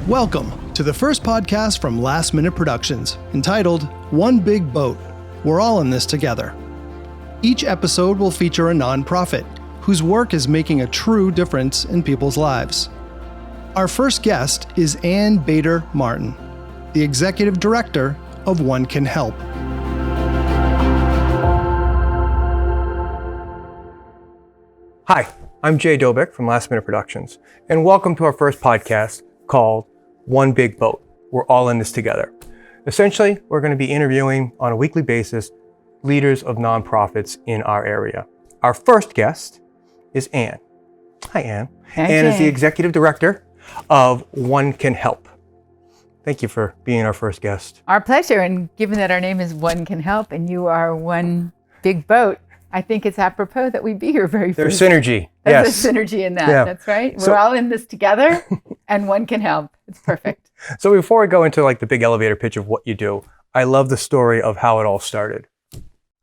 Welcome to the first podcast from Last Minute Productions, entitled One Big Boat. We're all in this together. Each episode will feature a nonprofit whose work is making a true difference in people's lives. Our first guest is Ann Bader Martin, the Executive Director of One Can Help. Hi, I'm Jay Dobik from Last Minute Productions, and welcome to our first podcast called One Big Boat. We're all in this together. Essentially, we're going to be interviewing on a weekly basis leaders of nonprofits in our area. Our first guest is Ann. Hi, Ann. Hi, Ann is the Jay. Executive Director of One Can Help. Thank you for being our first guest. Our pleasure. And given that our name is One Can Help and you are one big boat, I think it's apropos that we be here very There's first. synergy. There's Yes. a synergy in that. Yeah. That's right. So- We're all in this together and one can help. It's perfect. So before we go into like the big elevator pitch of what you do, I love the story of how it all started.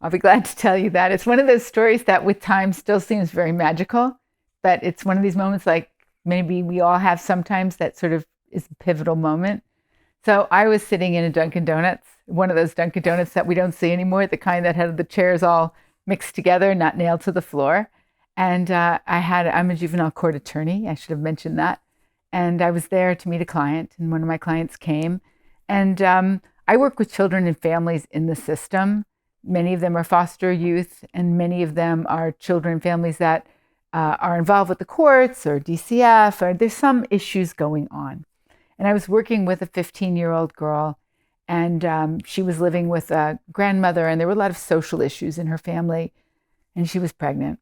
I'll be glad to tell you that. It's one of those stories that with time still seems very magical, but it's one of these moments like maybe we all have sometimes that sort of is a pivotal moment. So I was sitting in a Dunkin' Donuts, one of those Dunkin' Donuts that we don't see anymore, the kind that had the chairs all mixed together, not nailed to the floor. And I'm a juvenile court attorney. I should have mentioned that. And I was there to meet a client, and one of my clients came. And I work with children and families in the system. Many of them are foster youth, and many of them are children and families that are involved with the courts or DCF, or there's some issues going on. And I was working with a 15-year-old girl, and she was living with a grandmother, and there were a lot of social issues in her family, and she was pregnant.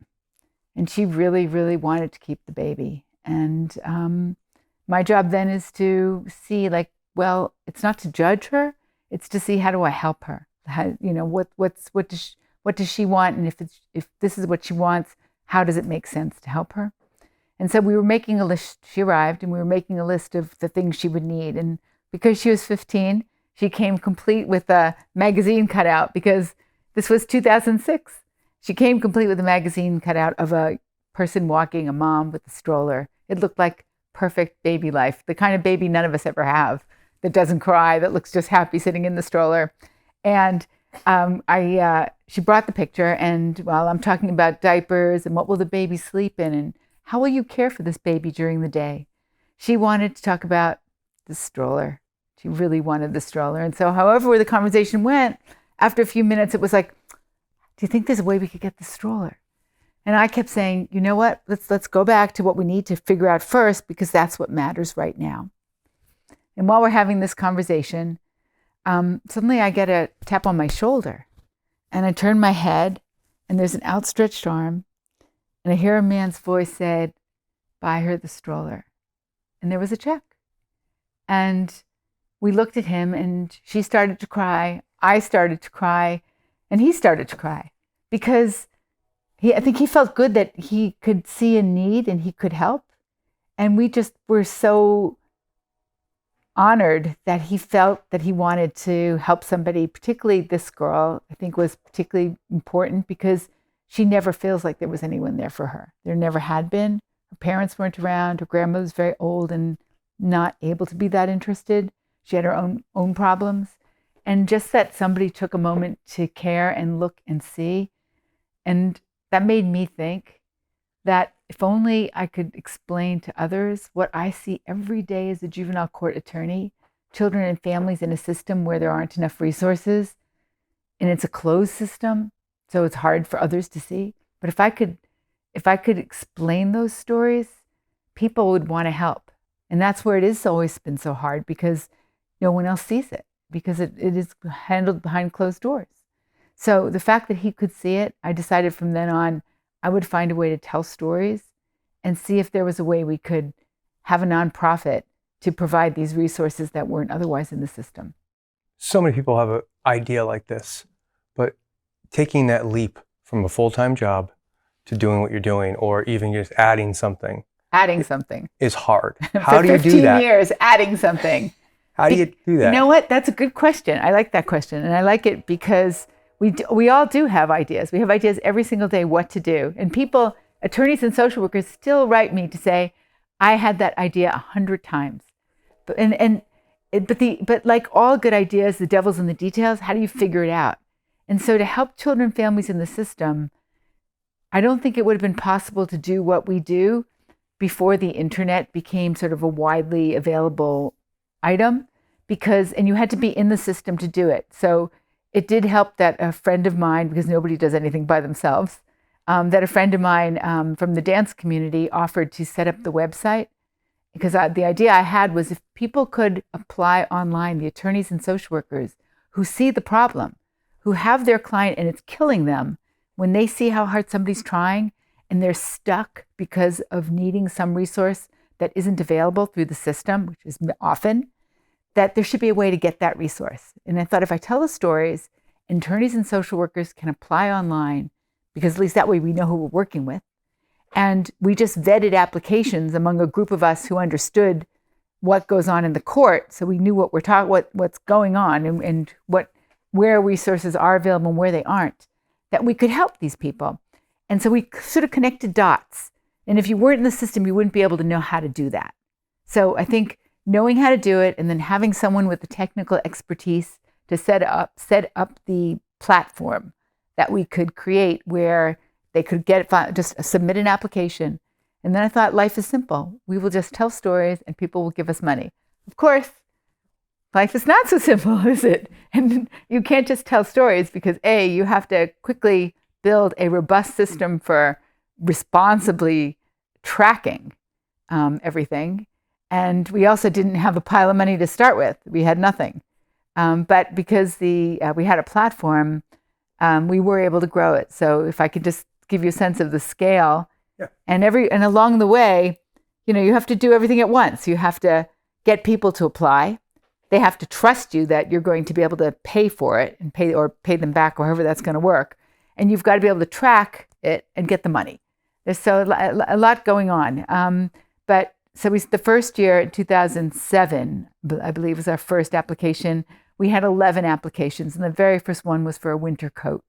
And she really, really wanted to keep the baby. And my job then is to see, like, well, it's not to judge her, it's to see how do I help her? How, you know, what does she want? And if this is what she wants, how does it make sense to help her? And so we were making a list. She arrived, and we were making a list of the things she would need. And because she was 15, she came complete with a magazine cutout, because this was 2006. She came complete with a magazine cutout of a person walking, a mom with a stroller. It looked like perfect baby life, the kind of baby none of us ever have, that doesn't cry, that looks just happy sitting in the stroller. And she brought the picture, and while I'm talking about diapers and what will the baby sleep in and how will you care for this baby during the day, she wanted to talk about the stroller. She really wanted the stroller. And so however the conversation went, after a few minutes, it was like, do you think there's a way we could get the stroller? And I kept saying, you know what, let's go back to what we need to figure out first, because that's what matters right now. And while we're having this conversation, suddenly I get a tap on my shoulder, and I turn my head, and there's an outstretched arm, and I hear a man's voice said, buy her the stroller. And there was a check. And we looked at him, and she started to cry. I started to cry, and he started to cry, because I think he felt good that he could see a need and he could help. And we just were so honored that he felt that he wanted to help somebody, particularly this girl, I think was particularly important, because she never feels like there was anyone there for her. There never had been. Her parents weren't around. Her grandmother was very old and not able to be that interested. She had her own problems. And just that somebody took a moment to care and look and see. And that made me think that if only I could explain to others what I see every day as a juvenile court attorney, children and families in a system where there aren't enough resources, and it's a closed system, so it's hard for others to see. But if I could explain those stories, people would want to help. And that's where it has always been so hard, because no one else sees it, because it is handled behind closed doors. So the fact that he could see it, I decided from then on, I would find a way to tell stories and see if there was a way we could have a nonprofit to provide these resources that weren't otherwise in the system. So many people have an idea like this, but taking that leap from a full-time job to doing what you're doing, or even just adding something is hard. How do you do that? 15 years, adding something. How do you do that? You know what? That's a good question. I like that question. And I like it because we all do have ideas. We have ideas every single day what to do. And people, attorneys and social workers, still write me to say, I had that idea 100 times. But like all good ideas, the devil's in the details. How do you figure it out? And so to help children and families in the system, I don't think it would have been possible to do what we do before the internet became sort of a widely available item, and you had to be in the system to do it. So it did help that a friend of mine, because nobody does anything by themselves, that a friend of mine from the dance community offered to set up the website. Because the idea I had was if people could apply online, the attorneys and social workers who see the problem, who have their client and it's killing them, when they see how hard somebody's trying and they're stuck because of needing some resource that isn't available through the system, which is often, that there should be a way to get that resource. And I thought if I tell the stories, attorneys and social workers can apply online, because at least that way we know who we're working with. And we just vetted applications among a group of us who understood what goes on in the court. So we knew what's going on and where resources are available and where they aren't, that we could help these people. And so we sort of connected dots. And if you weren't in the system, you wouldn't be able to know how to do that. So I think knowing how to do it and then having someone with the technical expertise to set up the platform that we could create where they could just submit an application. And then I thought, life is simple. We will just tell stories and people will give us money. Of course, life is not so simple, is it? And you can't just tell stories because you have to quickly build a robust system for responsibly tracking everything. And we also didn't have a pile of money to start with. We had nothing. But because we had a platform, we were able to grow it. So if I could just give you a sense of the scale, yeah. and along the way, you have to do everything at once. You have to get people to apply. They have to trust you that you're going to be able to pay for it and pay them back, or however that's going to work. And you've got to be able to track it and get the money. There's a lot going on. But the first year in 2007, I believe, was our first application. We had 11 applications, and the very first one was for a winter coat.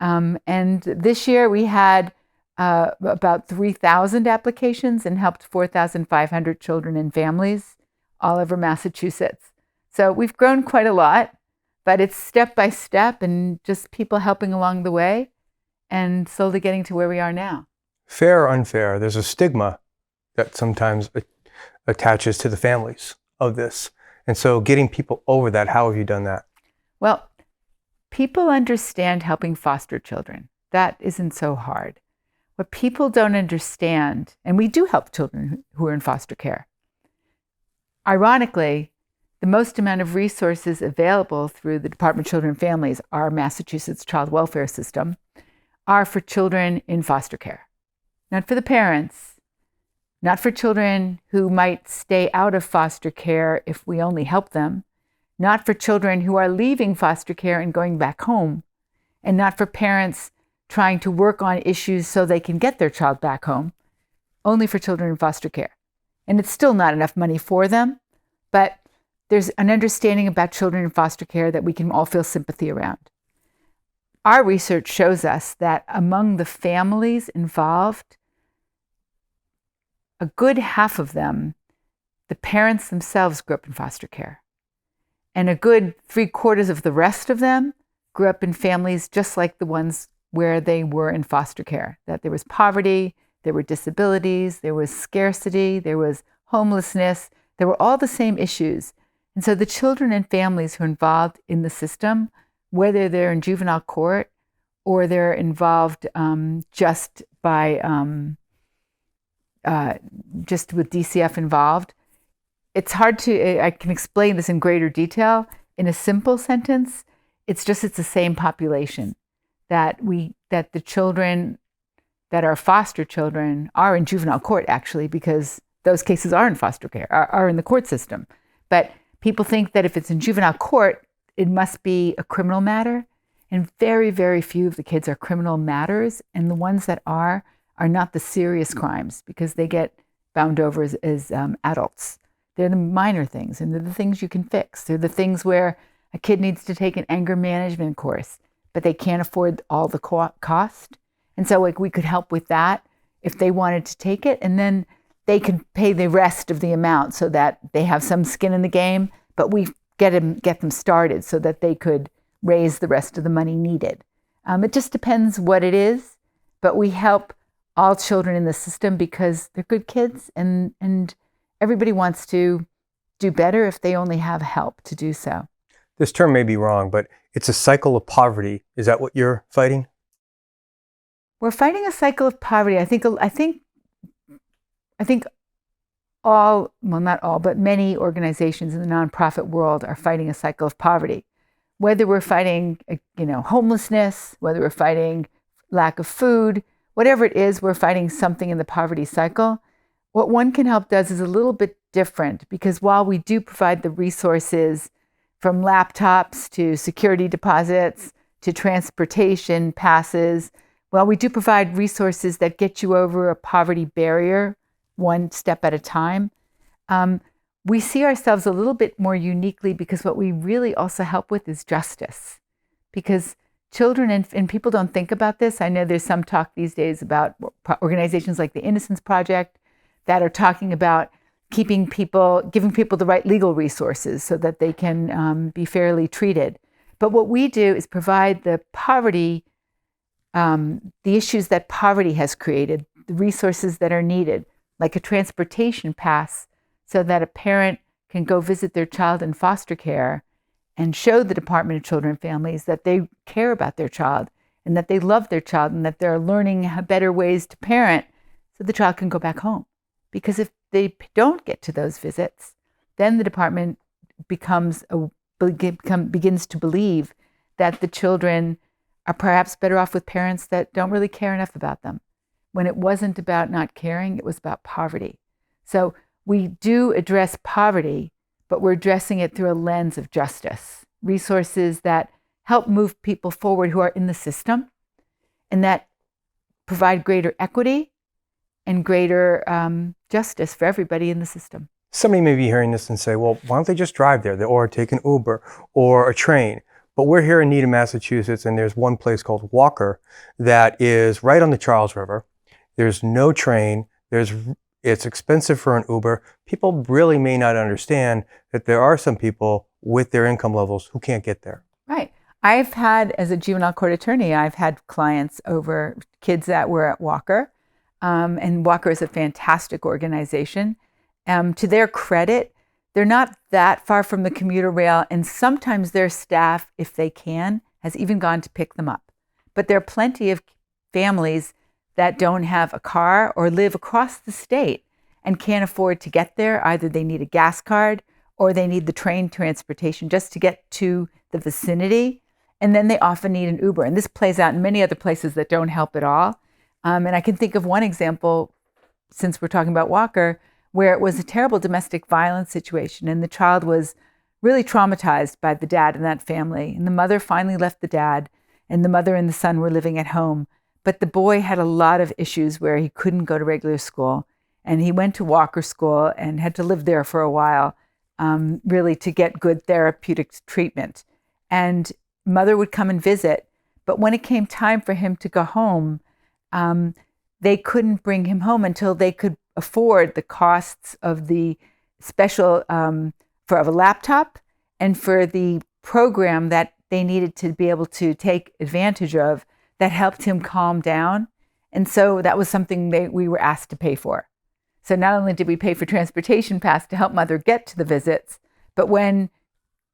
And this year we had about 3,000 applications and helped 4,500 children and families all over Massachusetts. So we've grown quite a lot, but it's step by step and just people helping along the way and slowly getting to where we are now. Fair or unfair, there's a stigma that sometimes attaches to the families of this. And so getting people over that, how have you done that? Well, people understand helping foster children. That isn't so hard. What people don't understand, and we do help children who are in foster care. Ironically, the most amount of resources available through the Department of Children and Families, our Massachusetts child welfare system, are for children in foster care. Not for the parents, not for children who might stay out of foster care if we only help them, not for children who are leaving foster care and going back home, and not for parents trying to work on issues so they can get their child back home, only for children in foster care. And it's still not enough money for them, but there's an understanding about children in foster care that we can all feel sympathy around. Our research shows us that among the families involved, a good half of them, the parents themselves grew up in foster care. And a good 3/4 of the rest of them grew up in families just like the ones where they were in foster care, that there was poverty, there were disabilities, there was scarcity, there was homelessness, there were all the same issues. And so the children and families who are involved in the system, whether they're in juvenile court or they're involved just with DCF involved, it's hard I can explain this in greater detail. In a simple sentence, it's the same population, that the children that are foster children are in juvenile court, actually, because those cases are in foster care, are in the court system. But people think that if it's in juvenile court, it must be a criminal matter. And very, very few of the kids are criminal matters. And the ones that are not the serious crimes, because they get bound over as adults. They're the minor things, and they're the things you can fix. They're the things where a kid needs to take an anger management course, but they can't afford all the cost. And so we could help with that if they wanted to take it. And then they can pay the rest of the amount so that they have some skin in the game, but we get them started so that they could raise the rest of the money needed. It just depends what it is, but we help all children in the system because they're good kids, and everybody wants to do better if they only have help to do so. This term may be wrong, but it's a cycle of poverty. Is that what you're fighting? We're fighting a cycle of poverty. I think all, well, not all, but many organizations in the nonprofit world are fighting a cycle of poverty. Whether we're fighting, homelessness, whether we're fighting lack of food, whatever it is, we're fighting something in the poverty cycle. What One Can Help does is a little bit different, because while we do provide the resources from laptops to security deposits to transportation passes, well, we do provide resources that get you over a poverty barrier one step at a time. We see ourselves a little bit more uniquely because what we really also help with is justice. Because children, and people don't think about this. I know there's some talk these days about organizations like the Innocence Project that are talking about giving people the right legal resources so that they can be fairly treated. But what we do is provide the issues that poverty has created, the resources that are needed, like a transportation pass, so that a parent can go visit their child in foster care and show the Department of Children and Families that they care about their child and that they love their child and that they're learning better ways to parent so the child can go back home. Because if they don't get to those visits, then the department begins to believe that the children are perhaps better off with parents that don't really care enough about them. When it wasn't about not caring, it was about poverty. So we do address poverty, but we're addressing it through a lens of justice, resources that help move people forward who are in the system and that provide greater equity and greater justice for everybody in the system. Somebody may be hearing this and say, well, why don't they just drive there or take an Uber or a train? But we're here in Needham, Massachusetts, and there's one place called Walker that is right on the Charles River. There's no train. It's expensive for an Uber. People really may not understand that there are some people with their income levels who can't get there. Right. I've had, as a juvenile court attorney, I've had clients over kids that were at Walker. And Walker is a fantastic organization. To their credit, they're not that far from the commuter rail, and sometimes their staff, if they can, has even gone to pick them up. But there are plenty of families that don't have a car or live across the state and can't afford to get there. Either they need a gas card or they need the train transportation just to get to the vicinity. And then they often need an Uber. And this plays out in many other places that don't help at all. And I can think of one example, since we're talking about Walker, where it was a terrible domestic violence situation and the child was really traumatized by the dad in that family. And the mother finally left the dad, and the mother and the son were living at home. But the boy had a lot of issues where he couldn't go to regular school, and he went to Walker School and had to live there for a while, really to get good therapeutic treatment. And mother would come and visit, but when it came time for him to go home, they couldn't bring him home until they could afford the costs of the special of a laptop and for the program that they needed to be able to take advantage of that helped him calm down. And so that was something we were asked to pay for. So not only did we pay for transportation pass to help mother get to the visits, but when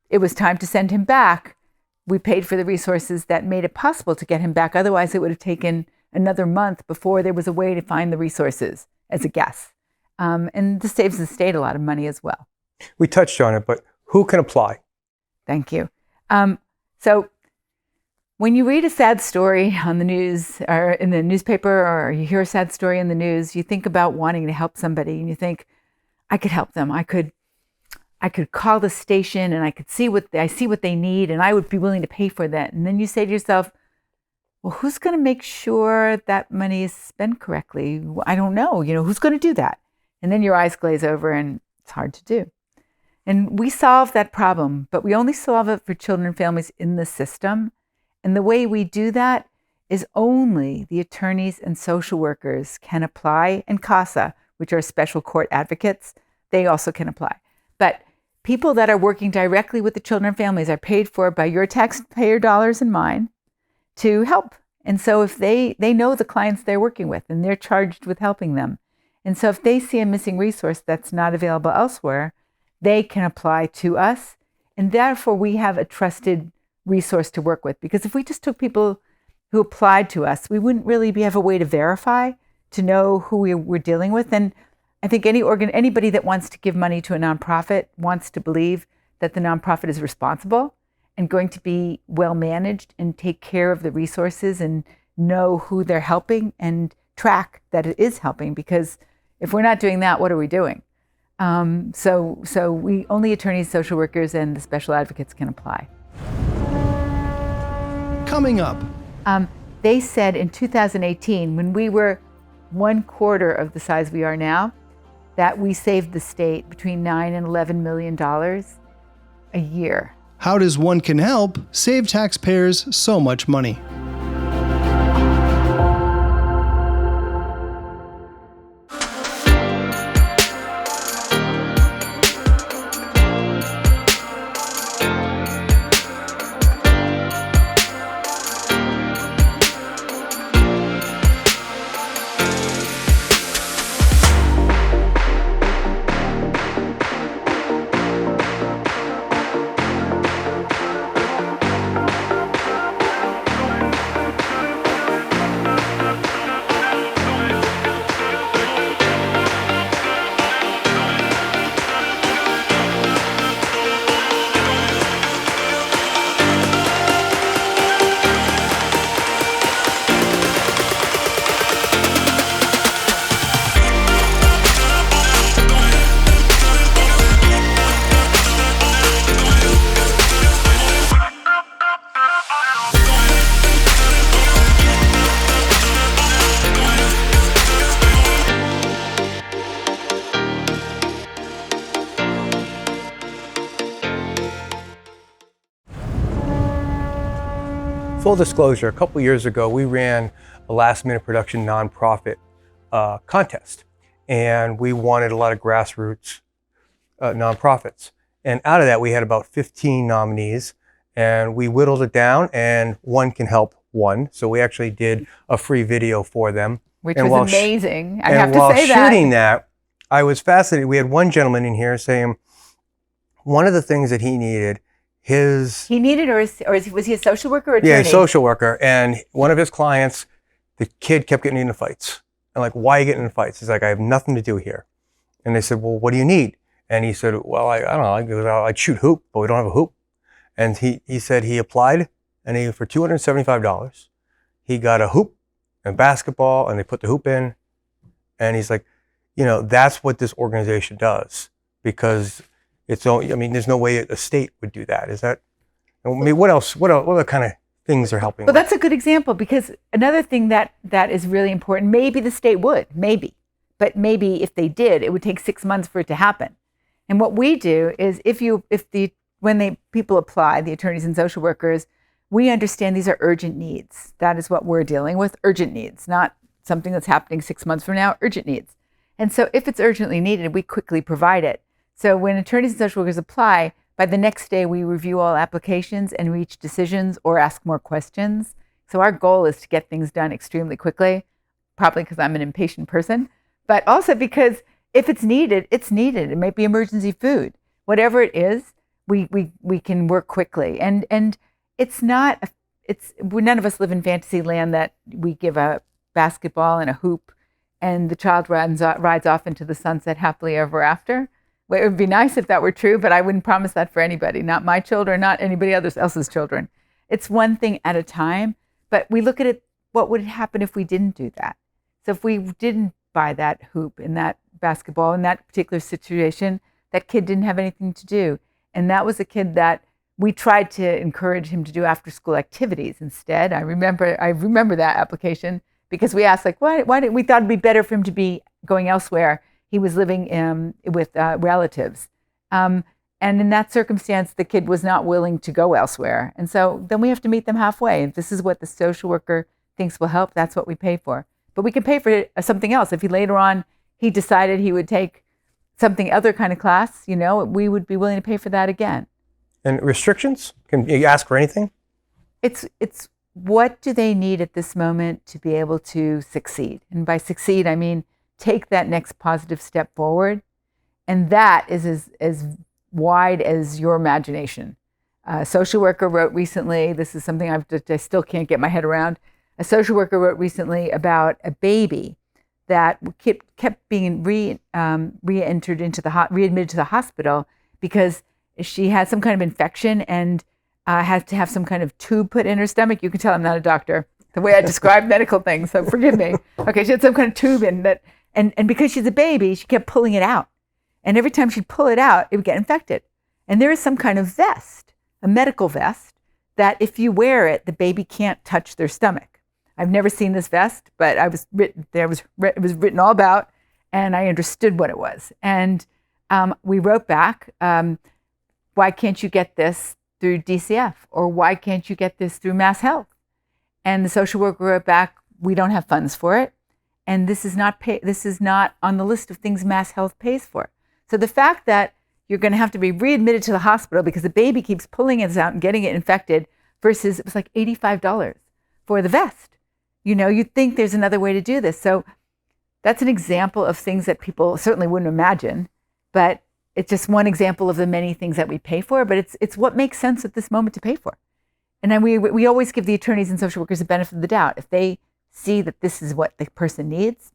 it was time to send him back, we paid for the resources that made it possible to get him back. Otherwise, it would have taken another month before there was a way to find the resources as a guest. And this saves the state a lot of money as well. We touched on it, but who can apply? Thank you. So when you read a sad story on the news or in the newspaper, or you hear a sad story in the news, you think about wanting to help somebody and you think, I could help them. I could call the station and I could see what they need and I would be willing to pay for that. And then you say to yourself, well, who's going to make sure that money is spent correctly? I don't know. Who's going to do that? And then your eyes glaze over and it's hard to do. And we solve that problem, but we only solve it for children and families in the system. And the way we do that is only the attorneys and social workers can apply, and CASA, which are special court advocates, they also can apply. But people that are working directly with the children and families are paid for by your taxpayer dollars and mine to help. And so if they know the clients they're working with and they're charged with helping them. And so if they see a missing resource that's not available elsewhere, they can apply to us. And therefore we have a trusted resource to work with. Because if we just took people who applied to us, we wouldn't really have a way to verify, to know who we were dealing with. And I think anybody that wants to give money to a nonprofit wants to believe that the nonprofit is responsible and going to be well managed and take care of the resources and know who they're helping and track that it is helping. Because if we're not doing that, what are we doing? So we only attorneys, social workers, and the special advocates can apply. Coming up. They said in 2018, when we were 1/4 of the size we are now, that we saved the state between $9 and $11 million a year. How does One Can Help save taxpayers so much money? Full disclosure, a couple years ago, we ran a last-minute production nonprofit contest, and we wanted a lot of grassroots nonprofits. And out of that, we had about 15 nominees, and we whittled it down, and One Can Help won. So we actually did a free video for them. Which and was amazing. I have to while say that. shooting that, I was fascinated. We had one gentleman in here saying one of the things that he needed, He needed, or was he a social worker or attorney? Yeah, a social worker. And one of his clients, the kid kept getting into fights. And like, why are you getting into fights? He's like, I have nothing to do here. And they said, well, what do you need? And he said, well, I don't know. I'd shoot hoop, but we don't have a hoop. And he said he applied, and for $275, he got a hoop and basketball, and they put the hoop in. And he's like, that's what this organization does, because there's no way a state would do that. Is that, what else? What other kind of things are helping? Well, that's a good example, because another thing that is really important, maybe the state would, but maybe if they did, it would take 6 months for it to happen. And what we do is when people apply, the attorneys and social workers, we understand these are urgent needs. That is what we're dealing with, urgent needs, not something that's happening 6 months from now, urgent needs. And so if it's urgently needed, we quickly provide it. So when attorneys and social workers apply, by the next day, we review all applications and reach decisions or ask more questions. So our goal is to get things done extremely quickly, probably because I'm an impatient person, but also because if it's needed, it's needed. It might be emergency food. Whatever it is, we can work quickly. And none of us live in fantasy land that we give a basketball and a hoop and the child rides off into the sunset happily ever after. Well, it would be nice if that were true, but I wouldn't promise that for anybody, not my children, not anybody else's children. It's one thing at a time, but we look at it, what would happen if we didn't do that? So if we didn't buy that hoop and that basketball in that particular situation, that kid didn't have anything to do. And that was a kid that we tried to encourage him to do after school activities instead. I remember that application because we asked, like, why didn't we thought it'd be better for him to be going elsewhere. He was living with relatives. And in that circumstance, the kid was not willing to go elsewhere. And so then we have to meet them halfway. If this is what the social worker thinks will help, that's what we pay for. But we can pay for something else. If he later on, he decided he would take something other kind of class, we would be willing to pay for that again. And restrictions? Can you ask for anything? It's what do they need at this moment to be able to succeed? And by succeed, I mean take that next positive step forward. And that is as wide as your imagination. A social worker wrote recently, this is something I still can't get my head around. A social worker wrote recently about a baby that kept being readmitted to the hospital because she had some kind of infection and had to have some kind of tube put in her stomach. You can tell I'm not a doctor, the way I describe medical things, so forgive me. Okay, she had some kind of tube in that, and because she's a baby, she kept pulling it out. And every time she'd pull it out, it would get infected. And there is some kind of vest, a medical vest, that if you wear it, the baby can't touch their stomach. I've never seen this vest, but it was written all about, and I understood what it was. And we wrote back, why can't you get this through DCF? Or why can't you get this through Mass Health? And the social worker wrote back, we don't have funds for it. And this is not on the list of things Mass Health pays for. So the fact that you're going to have to be readmitted to the hospital because the baby keeps pulling it out and getting it infected versus it was like $85 for the vest. You'd think there's another way to do this. So that's an example of things that people certainly wouldn't imagine, but it's just one example of the many things that we pay for, but it's what makes sense at this moment to pay for. And then we always give the attorneys and social workers the benefit of the doubt. If they see that this is what the person needs,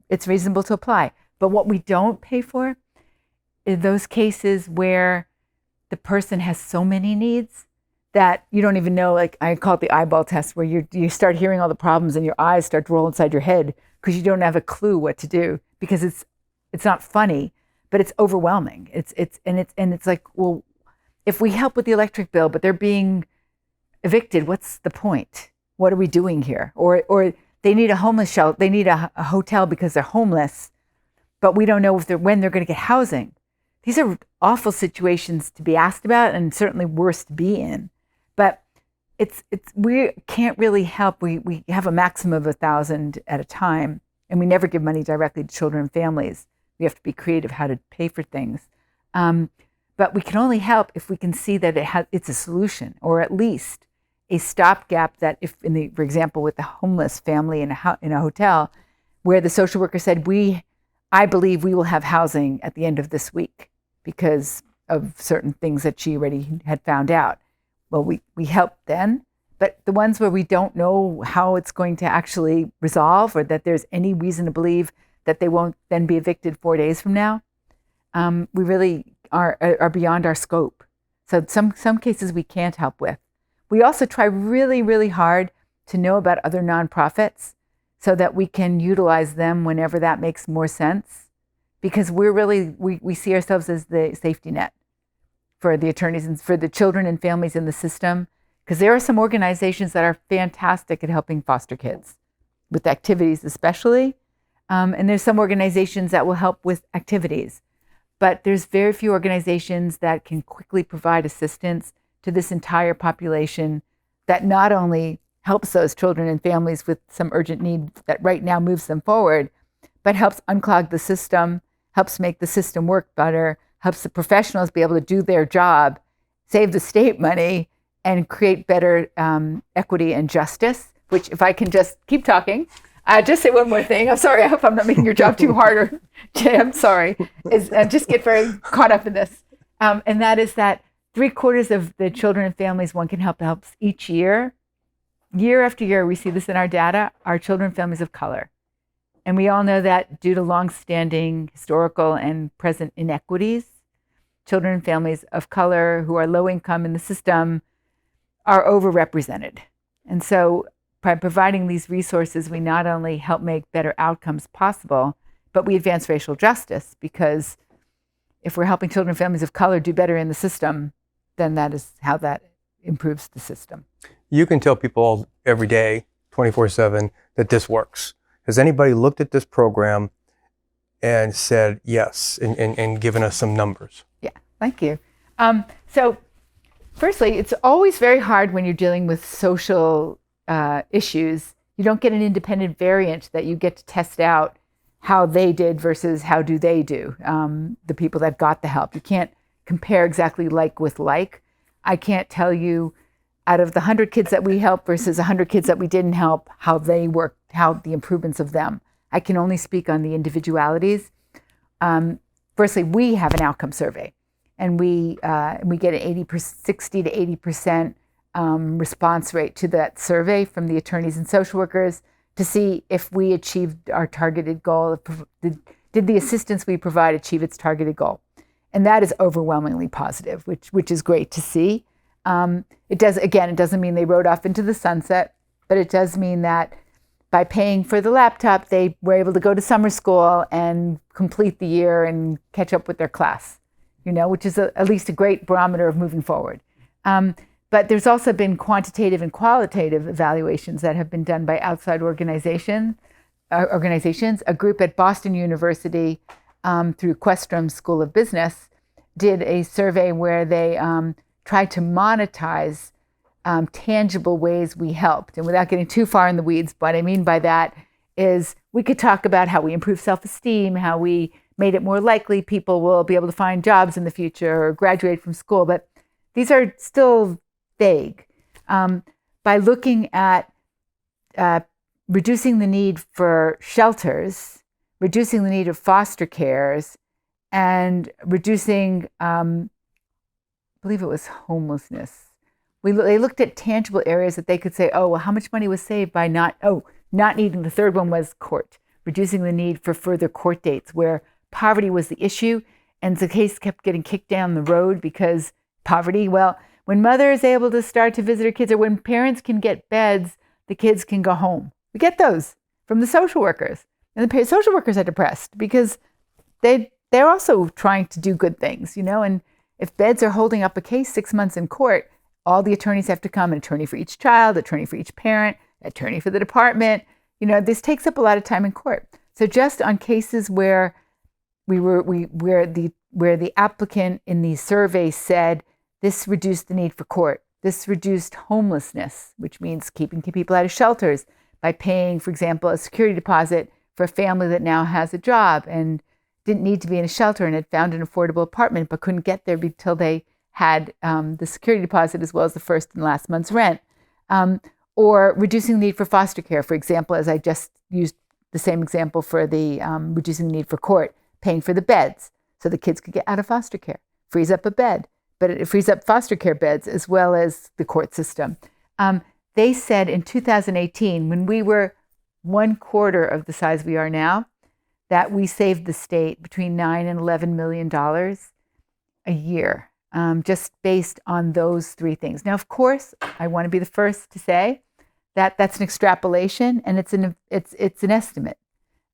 it's reasonable to apply. But what we don't pay for is those cases where the person has so many needs that you don't even know, like I call it the eyeball test, where you start hearing all the problems and your eyes start to roll inside your head because you don't have a clue what to do, because it's not funny, but it's overwhelming. It's like, well, if we help with the electric bill, but they're being evicted, what's the point? What are we doing here? Or they need a homeless shelter, they need a hotel because they're homeless, but we don't know when they're going to get housing. These are awful situations to be asked about, and certainly worse to be in. But we can't really help. We have a maximum of 1,000 at a time, and we never give money directly to children and families. We have to be creative how to pay for things. But we can only help if we can see that it's a solution, or at least a stopgap that for example, with the homeless family in a hotel, where the social worker said, I believe we will have housing at the end of this week because of certain things that she already had found out. Well, we help then, but the ones where we don't know how it's going to actually resolve, or that there's any reason to believe that they won't then be evicted 4 days from now, we really are beyond our scope. So some cases we can't help with. We also try really, really hard to know about other nonprofits so that we can utilize them whenever that makes more sense, because we see ourselves as the safety net for the attorneys and for the children and families in the system, because there are some organizations that are fantastic at helping foster kids with activities especially, and there's some organizations that will help with activities, but there's very few organizations that can quickly provide assistance to this entire population that not only helps those children and families with some urgent need that right now moves them forward, but helps unclog the system, helps make the system work better, helps the professionals be able to do their job, save the state money, and create better equity and justice, which, if I can just keep talking, just say one more thing. I'm sorry, I hope I'm not making your job too harder. Jay, I'm sorry. Just get very caught up in this. And that is that 3/4 of the children and families one can helps each year after year, we see this in our data, are children and families of color. And we all know that due to longstanding historical and present inequities, children and families of color who are low income in the system are overrepresented. And so by providing these resources, we not only help make better outcomes possible, but we advance racial justice, because if we're helping children and families of color do better in the system, then that is how that improves the system. You can tell people every day, 24/7, that this works. Has anybody looked at this program and said yes, and given us some numbers? Yeah, thank you. So firstly, it's always very hard when you're dealing with social issues. You don't get an independent variant that you get to test out how they did versus how do they do, the people that got the help. You can't compare exactly like with like. I can't tell you out of the 100 kids that we helped versus 100 kids that we didn't help, how they worked, how the improvements of them. I can only speak on the individualities. Firstly, we have an outcome survey, and we get an 60 to 80% response rate to that survey from the attorneys and social workers to see if we achieved our targeted goal. Did the assistance we provide achieve its targeted goal? And that is overwhelmingly positive, which is great to see. It doesn't mean they rode off into the sunset, but it does mean that by paying for the laptop, they were able to go to summer school and complete the year and catch up with their class, which is at least a great barometer of moving forward. But there's also been quantitative and qualitative evaluations that have been done by outside organizations. A group at Boston University through Questrom School of Business did a survey where they tried to monetize tangible ways we helped. And without getting too far in the weeds, what I mean by that is we could talk about how we improved self-esteem, how we made it more likely people will be able to find jobs in the future or graduate from school, but these are still vague. By looking at reducing the need for shelters, reducing the need of foster cares, and reducing, I believe it was homelessness. They looked at tangible areas that they could say, oh, well, how much money was saved by not needing, the third one was court, reducing the need for further court dates where poverty was the issue and the case kept getting kicked down the road because poverty. Well, when mother is able to start to visit her kids, or when parents can get beds, the kids can go home. We get those from the social workers. And the social workers are depressed because they're also trying to do good things, and if beds are holding up a case 6 months in court, all the attorneys have to come, an attorney for each child, attorney for each parent, attorney for the department. This takes up a lot of time in court. So just on cases where where the applicant in the survey said this reduced the need for court, this reduced homelessness, which means keeping people out of shelters by paying, for example, a security deposit for a family that now has a job and didn't need to be in a shelter and had found an affordable apartment but couldn't get there until they had the security deposit as well as the first and last month's rent. Or reducing the need for foster care, for example, as I just used the same example for the reducing the need for court, paying for the beds so the kids could get out of foster care, frees up a bed, but it frees up foster care beds as well as the court system. They said in 2018, when we were 1/4 of the size we are now, that we saved the state between $9 and $11 million a year, just based on those three things. Now, of course, I want to be the first to say that that's an extrapolation and it's an estimate.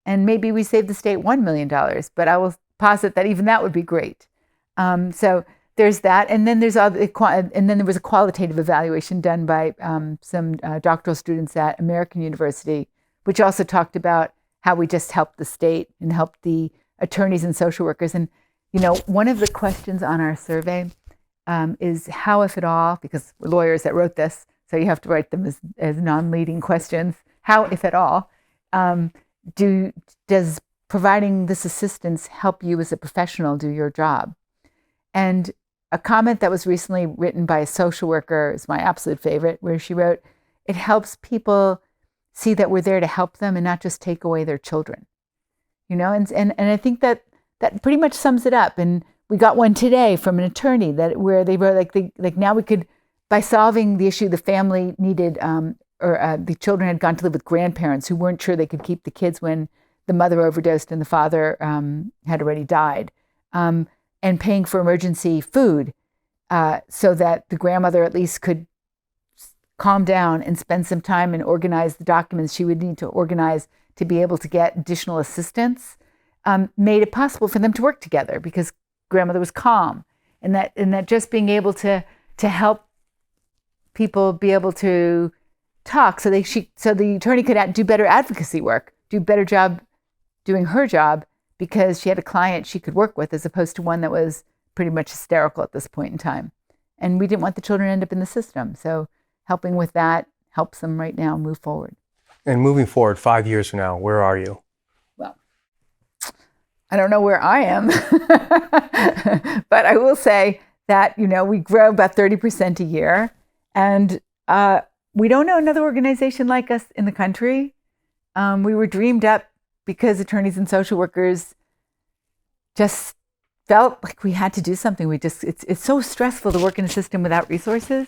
And maybe we saved the state $1 million, but I will posit that even that would be great. So there's that, and then there was a qualitative evaluation done by some doctoral students at American University, which also talked about how we just helped the state and helped the attorneys and social workers. And one of the questions on our survey is how, if at all, because we're lawyers that wrote this, so you have to write them as non-leading questions. How, if at all, does providing this assistance help you as a professional do your job? And a comment that was recently written by a social worker is my absolute favorite, where she wrote, "It helps people see that we're there to help them and not just take away their children." And I think that pretty much sums it up. And we got one today from an attorney where they wrote like now we could, by solving the issue the family needed, or the children had gone to live with grandparents who weren't sure they could keep the kids when the mother overdosed and the father had already died, and paying for emergency food so that the grandmother at least could calm down and spend some time and organize the documents she would need to organize to be able to get additional assistance, made it possible for them to work together because grandmother was calm, and that just being able to help people be able to talk so the attorney could do better advocacy work, do a better job doing her job because she had a client she could work with as opposed to one that was pretty much hysterical at this point in time. And we didn't want the children to end up in the system. So helping with that helps them right now move forward. And moving forward, 5 years from now, where are you? Well, I don't know where I am, but I will say that, we grow about 30% a year, and we don't know another organization like us in the country. We were dreamed up because attorneys and social workers just felt like we had to do something. It's so stressful to work in a system without resources.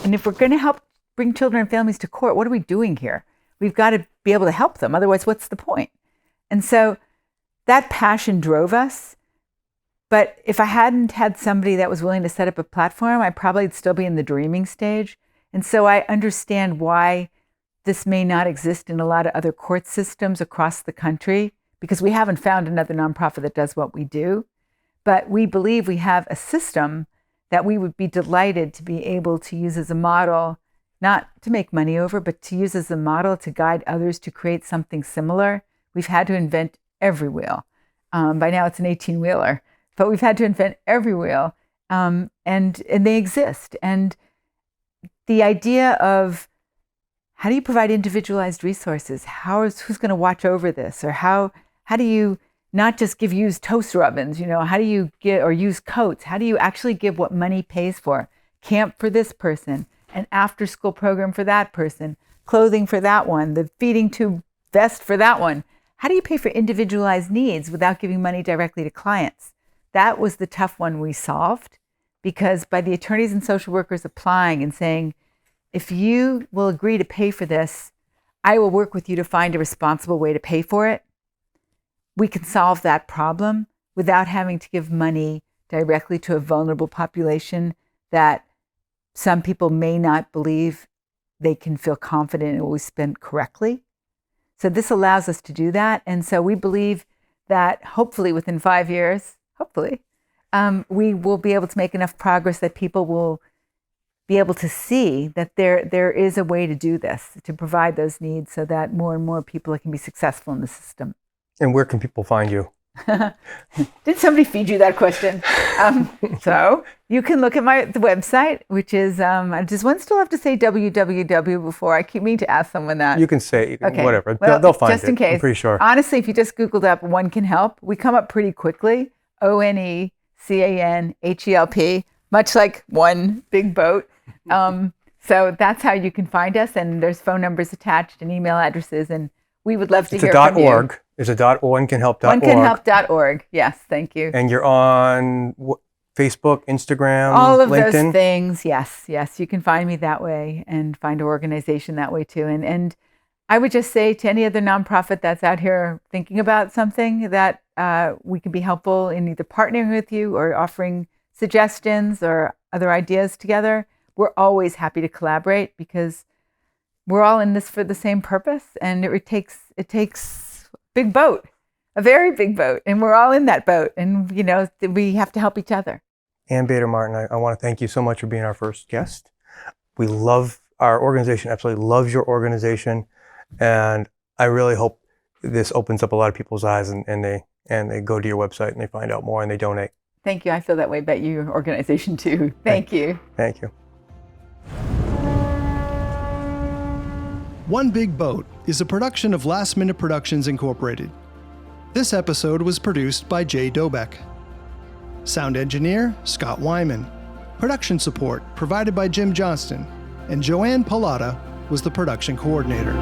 And if we're going to help bring children and families to court, what are we doing here? We've got to be able to help them. Otherwise, what's the point? And so that passion drove us. But if I hadn't had somebody that was willing to set up a platform, I probably would still be in the dreaming stage. And so I understand why this may not exist in a lot of other court systems across the country, because we haven't found another nonprofit that does what we do. But we believe we have a system that we would be delighted to be able to use as a model, not to make money over, but to use as a model to guide others to create something similar. We've had to invent every wheel. By now it's an 18-wheeler, but we've had to invent every wheel, and they exist. And the idea of how do you provide individualized resources? Who's going to watch over this? Or how do you not just give used toaster ovens? How do you get, or used coats? How do you actually give what money pays for? Camp for this person, an after-school program for that person, clothing for that one, the feeding tube vest for that one. How do you pay for individualized needs without giving money directly to clients? That was the tough one we solved, because by the attorneys and social workers applying and saying, if you will agree to pay for this, I will work with you to find a responsible way to pay for it. We can solve that problem without having to give money directly to a vulnerable population that some people may not believe they can feel confident it will be spent correctly. So this allows us to do that. And so we believe that hopefully within 5 years, we will be able to make enough progress that people will be able to see that there is a way to do this, to provide those needs so that more and more people can be successful in the system. And where can people find you? Did somebody feed you that question? So you can look at the website, which is, does one still have to say www before? I keep meaning to ask someone that. You can say, okay. Whatever. Well, they'll find it. Just in case. I'm pretty sure. Honestly, if you just Googled up One Can Help, we come up pretty quickly. ONECANHELP, much like one big boat. So that's how you can find us. And there's phone numbers attached and email addresses. And we would love to hear from you. .org. It's a onecanhelp.org. Onecanhelp.org. Yes, thank you. And you're on Facebook, Instagram, all of LinkedIn? Those things. Yes. You can find me that way and find our organization that way too. And I would just say to any other nonprofit that's out here thinking about something that we can be helpful in either partnering with you or offering suggestions or other ideas together, we're always happy to collaborate, because we're all in this for the same purpose, and it takes a big boat, a very big boat, and we're all in that boat, and we have to help each other. Ann Bader-Martin, I want to thank you so much for being our first guest. We love our organization, absolutely loves your organization, and I really hope this opens up a lot of people's eyes, and they go to your website and they find out more and they donate. Thank you. I feel that way about your organization too. Thank you. Thank you. One Big Boat is a production of Last Minute Productions Incorporated. This episode was produced by Jay Dobeck. Sound engineer, Scott Wyman. Production support provided by Jim Johnston. And Joanne Pallotta was the production coordinator.